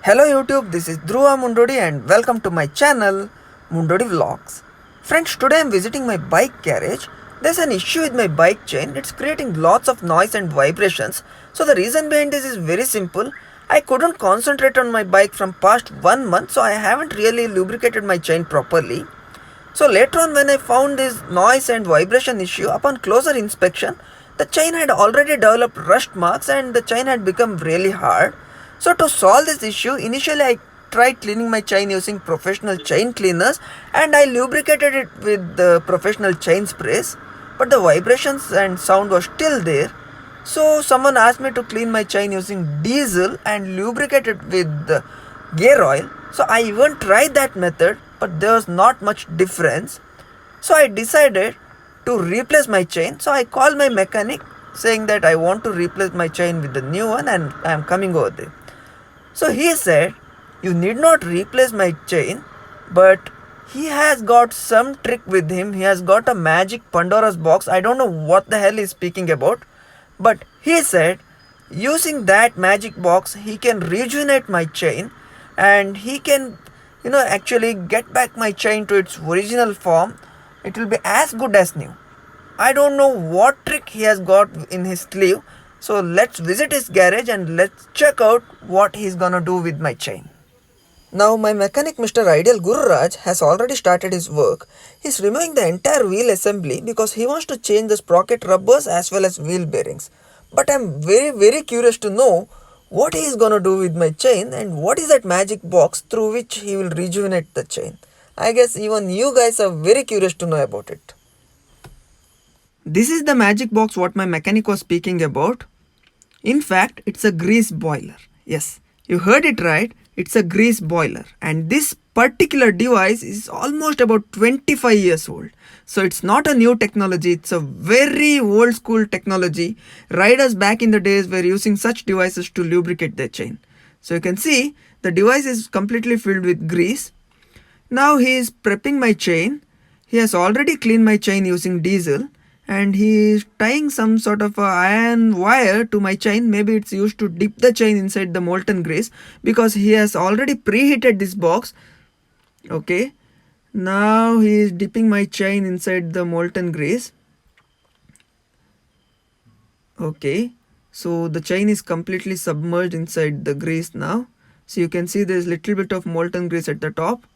Hello YouTube, this is Dhruva Mundodi and welcome to my channel Mundodi Vlogs. Friends, today I am visiting my bike garage. There's an issue with my bike chain. It's creating lots of noise and vibrations. So the reason behind this is very simple. I couldn't concentrate on my bike from past 1 month, so I haven't really lubricated my chain properly. So later on, when I found this noise and vibration issue, upon closer inspection, the chain had already developed rust marks and the chain had become really hard. So to solve this issue, initially I tried cleaning my chain using professional chain cleaners and I lubricated it with the professional chain sprays, but the vibrations and sound was still there. So someone asked me to clean my chain using diesel and lubricate it with gear oil. So I even tried that method, but there was not much difference. So I decided to replace my chain. So I called my mechanic saying that I want to replace my chain with the new one and I am coming over there. So he said, you need not replace my chain, but he has got some trick with him. He has got a magic Pandora's box. I don't know what the hell he's speaking about, but he said using that magic box he can rejuvenate my chain and he can actually get back my chain to its original form. It will be as good as new. I don't know what trick he has got in his sleeve. So let's visit his garage and let's check out what he's gonna do with my chain. Now my mechanic Mr. Ideal Gururaj has already started his work. He's removing the entire wheel assembly because he wants to change the sprocket rubbers as well as wheel bearings. But I'm very curious to know what he is gonna do with my chain and what is that magic box through which he will rejuvenate the chain. I guess even you guys are very curious to know about it. This is the magic box what my mechanic was speaking about. In fact, it's a grease boiler. Yes, you heard it right. It's a grease boiler. And this particular device is almost about 25 years old. So it's not a new technology. It's a very old school technology. Riders back in the days were using such devices to lubricate their chain. So you can see the device is completely filled with grease. Now he is prepping my chain. He has already cleaned my chain using diesel. And he is tying some sort of a iron wire to my chain. Maybe it's used to dip the chain inside the molten grease because he has already preheated this box. Okay, now he is dipping my chain inside the molten grease. Okay, so the chain is completely submerged inside the grease now. So you can see there's little bit of molten grease at the top.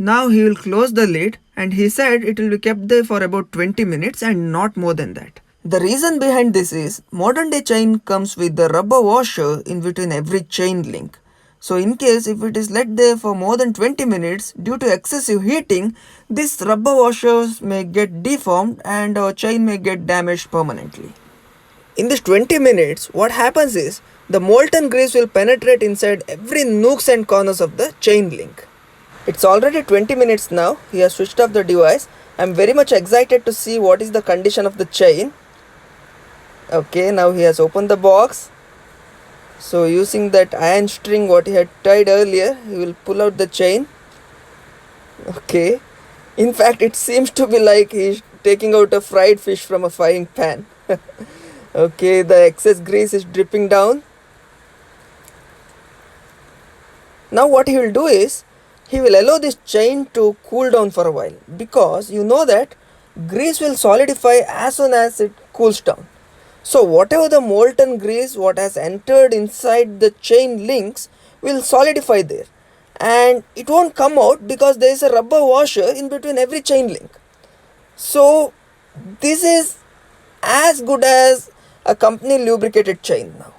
Now he will close the lid and he said it will be kept there for about 20 minutes and not more than that. The reason behind this is modern day chain comes with the rubber washer in between every chain link. So in case if it is left there for more than 20 minutes due to excessive heating, these rubber washers may get deformed and our chain may get damaged permanently. In this 20 minutes, what happens is the molten grease will penetrate inside every nooks and corners of the chain link. It's already 20 minutes now. He has switched off the device. I'm very much excited to see what is the condition of the chain. Okay, now he has opened the box. So using that iron string what he had tied earlier, he will pull out the chain. Okay. In fact, it seems to be like he's taking out a fried fish from a frying pan. Okay, the excess grease is dripping down. Now what he will do is, he will allow this chain to cool down for a while because you know that grease will solidify as soon as it cools down. So whatever the molten grease what has entered inside the chain links will solidify there and it won't come out because there is a rubber washer in between every chain link. So this is as good as a company lubricated chain now.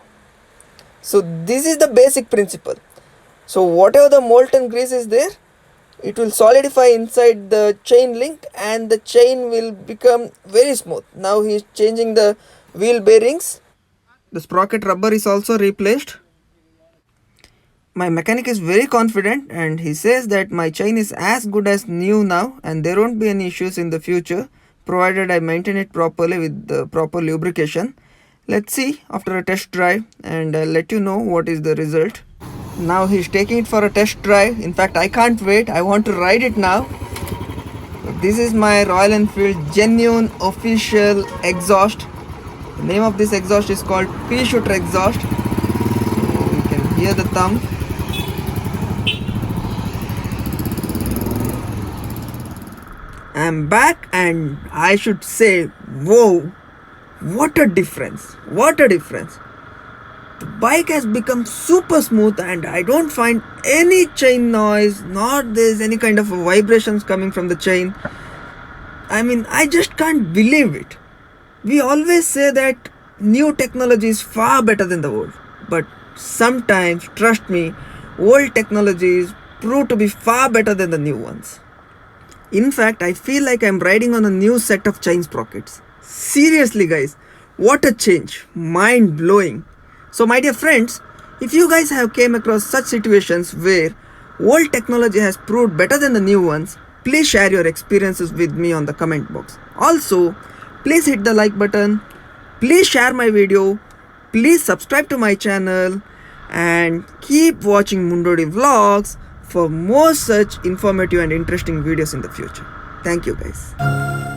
So this is the basic principle. So whatever the molten grease is there, it will solidify inside the chain link and the chain will become very smooth. Now he is changing the wheel bearings. The sprocket rubber is also replaced. My mechanic is very confident and he says that my chain is as good as new now and there won't be any issues in the future provided I maintain it properly with the proper lubrication. Let's see after a test drive and I'll let you know what is the result. Now he's taking it for a test drive. In fact, I can't wait. I want to ride it now. This is my Royal Enfield genuine official exhaust. The name of this exhaust is called Pea Shooter exhaust. So you can hear the thumb. I'm back and I should say, whoa, what a difference! What a difference! The bike has become super smooth and I don't find any chain noise, nor there's any kind of vibrations coming from the chain. I mean, I just can't believe it. We always say that new technology is far better than the old, but sometimes, trust me, old technologies prove to be far better than the new ones. In fact, I feel like I'm riding on a new set of chain sprockets. Seriously, guys, what a change! Mind blowing. So, my dear friends, if you guys have came across such situations where old technology has proved better than the new ones, please share your experiences with me on the comment box. Also, please hit the like button, please share my video, please subscribe to my channel, and keep watching Mundodi Vlogs for more such informative and interesting videos in the future. Thank you guys.